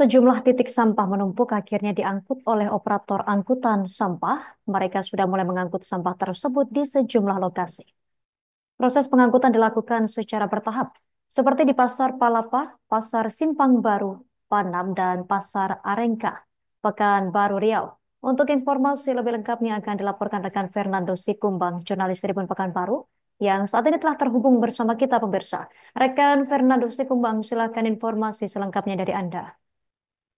Sejumlah titik sampah menumpuk akhirnya diangkut oleh operator angkutan sampah. Mereka sudah mulai mengangkut sampah tersebut di sejumlah lokasi. Proses pengangkutan dilakukan secara bertahap, seperti di Pasar Palapa, Pasar Simpang Baru, Panam, dan Pasar Arengka, Pekanbaru Riau. Untuk informasi lebih lengkapnya akan dilaporkan rekan Fernando Sikumbang, jurnalis Tribun Pekanbaru, yang saat ini telah terhubung bersama kita pemirsa. Rekan Fernando Sikumbang, silakan informasi selengkapnya dari Anda.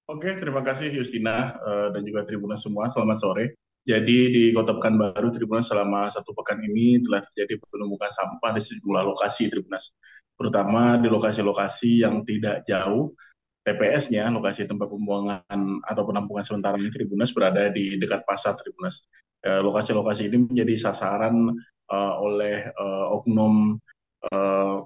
Oke, terima kasih Justina dan juga Tribuners semua. Selamat sore. Jadi di Kota Pekanbaru, Tribuners selama satu pekan ini telah terjadi penumpukan sampah di sejumlah lokasi Tribuners. Terutama di lokasi-lokasi yang tidak jauh TPS-nya, lokasi tempat pembuangan atau penampungan sementara ini Tribuners berada di dekat pasar Tribuners. Lokasi-lokasi ini menjadi sasaran oleh oknum eh,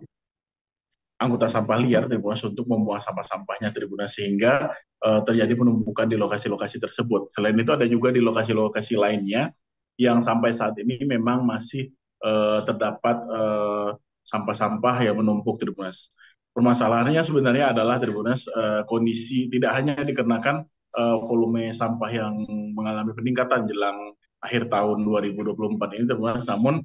anggota sampah liar Tribuners untuk membuang sampah-sampahnya Tribuners sehingga terjadi penumpukan di lokasi-lokasi tersebut. Selain itu ada juga di lokasi-lokasi lainnya yang sampai saat ini memang masih terdapat sampah-sampah yang menumpuk Tribuners. Permasalahannya sebenarnya adalah Tribuners kondisi tidak hanya dikarenakan volume sampah yang mengalami peningkatan jelang akhir tahun 2024 ini Tribuners, namun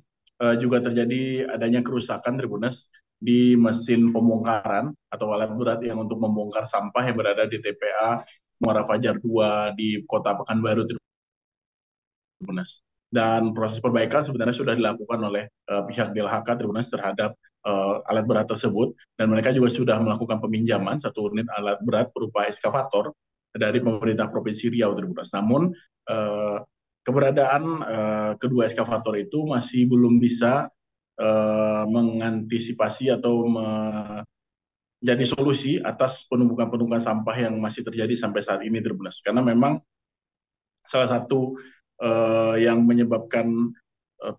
juga terjadi adanya kerusakan Tribuners di mesin pembongkaran atau alat berat yang untuk membongkar sampah yang berada di TPA Muara Fajar 2 di Kota Pekanbaru Tribunas. Dan proses perbaikan sebenarnya sudah dilakukan oleh pihak DLHK Tribunas terhadap alat berat tersebut dan mereka juga sudah melakukan peminjaman satu unit alat berat berupa eskavator dari pemerintah Provinsi Riau Tribunas. Namun keberadaan kedua eskavator itu masih belum bisa mengantisipasi atau menjadi solusi atas penumpukan-penumpukan sampah yang masih terjadi sampai saat ini Tribuners. Karena memang salah satu yang menyebabkan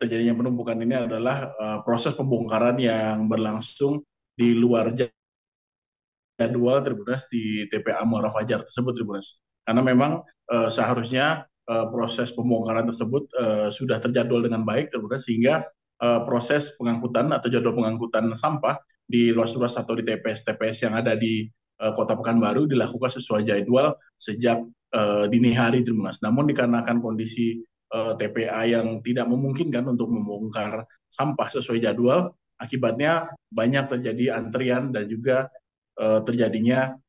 terjadinya penumpukan ini adalah proses pembongkaran yang berlangsung di luar jadwal Tribuners di TPA Muara Fajar tersebut Tribuners. Karena memang seharusnya proses pembongkaran tersebut sudah terjadwal dengan baik Tribuners sehingga proses pengangkutan atau jadwal pengangkutan sampah di ruas-ruas atau di TPS-TPS yang ada di Kota Pekanbaru dilakukan sesuai jadwal sejak dini hari Tribuners. Namun dikarenakan kondisi TPA yang tidak memungkinkan untuk membongkar sampah sesuai jadwal, akibatnya banyak terjadi antrian dan juga terjadinya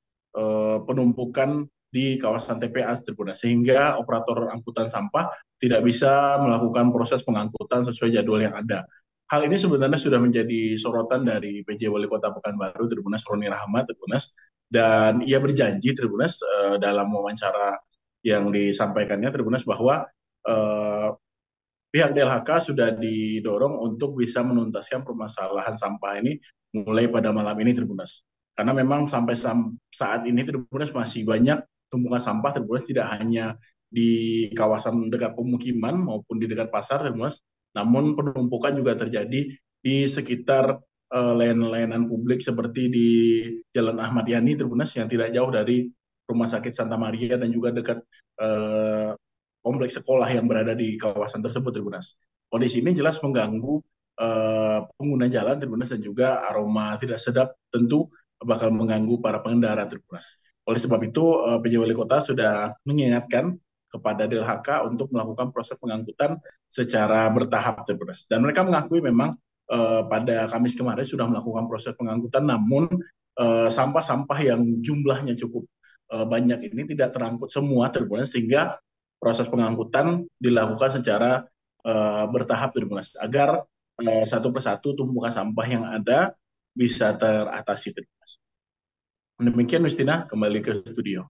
penumpukan di kawasan TPA Tribuners sehingga operator angkutan sampah tidak bisa melakukan proses pengangkutan sesuai jadwal yang ada. Hal ini sebenarnya sudah menjadi sorotan dari PJ Wali Kota Pekanbaru Tribuners Roni Rahmat Tribuners dan ia berjanji Tribuners dalam wawancara yang disampaikannya Tribuners bahwa eh, pihak DLHK sudah didorong untuk bisa menuntaskan permasalahan sampah ini mulai pada malam ini Tribuners. Karena memang sampai saat ini Tribuners masih banyak tumpukan sampah Tribuners tidak hanya di kawasan dekat pemukiman maupun di dekat pasar Tribuners, namun penumpukan juga terjadi di sekitar layanan-layanan publik seperti di Jalan Ahmad Yani Tribuners yang tidak jauh dari Rumah Sakit Santa Maria dan juga dekat kompleks sekolah yang berada di kawasan tersebut Tribunas. Kondisi ini jelas mengganggu pengguna jalan Tribunas dan juga aroma tidak sedap tentu bakal mengganggu para pengendara Tribunas. Oleh sebab itu PJ Wali Kota sudah mengingatkan kepada DLHK untuk melakukan proses pengangkutan secara bertahap Tribunas. Dan mereka mengakui memang pada Kamis kemarin sudah melakukan proses pengangkutan namun sampah-sampah yang jumlahnya cukup banyak ini tidak terangkut semua Tribunas sehingga proses pengangkutan dilakukan secara bertahap Tribuners agar satu persatu tumpukan sampah yang ada bisa teratasi Tribuners. Demikian Justina, kembali ke studio.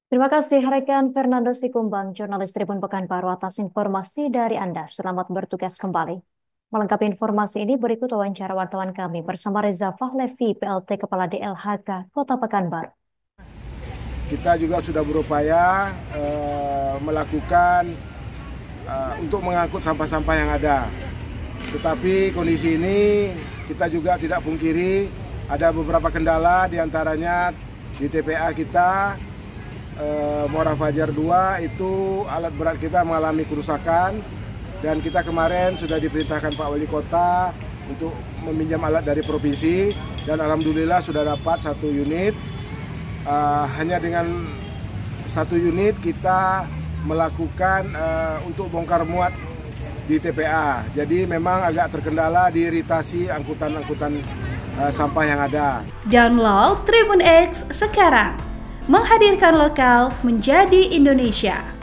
Terima kasih rekan Fernando Sikumbang, jurnalis Tribun Pekanbaru atas informasi dari Anda. Selamat bertugas kembali. Melengkapi informasi ini berikut wawancara wartawan kami bersama Reza Fahlevi, PLT Kepala DLHK Kota Pekanbaru. Kita juga sudah berupaya melakukan untuk mengangkut sampah-sampah yang ada. Tetapi kondisi ini kita juga tidak pungkiri ada beberapa kendala, diantaranya di TPA kita Muara Fajar 2 itu alat berat kita mengalami kerusakan dan kita kemarin sudah diperintahkan Pak Wali Kota untuk meminjam alat dari provinsi dan alhamdulillah sudah dapat satu unit hanya dengan satu unit kita melakukan untuk bongkar muat di TPA. Jadi memang agak terkendala di iritasi angkutan-angkutan sampah yang ada. Download Tribun X sekarang, menghadirkan lokal menjadi Indonesia.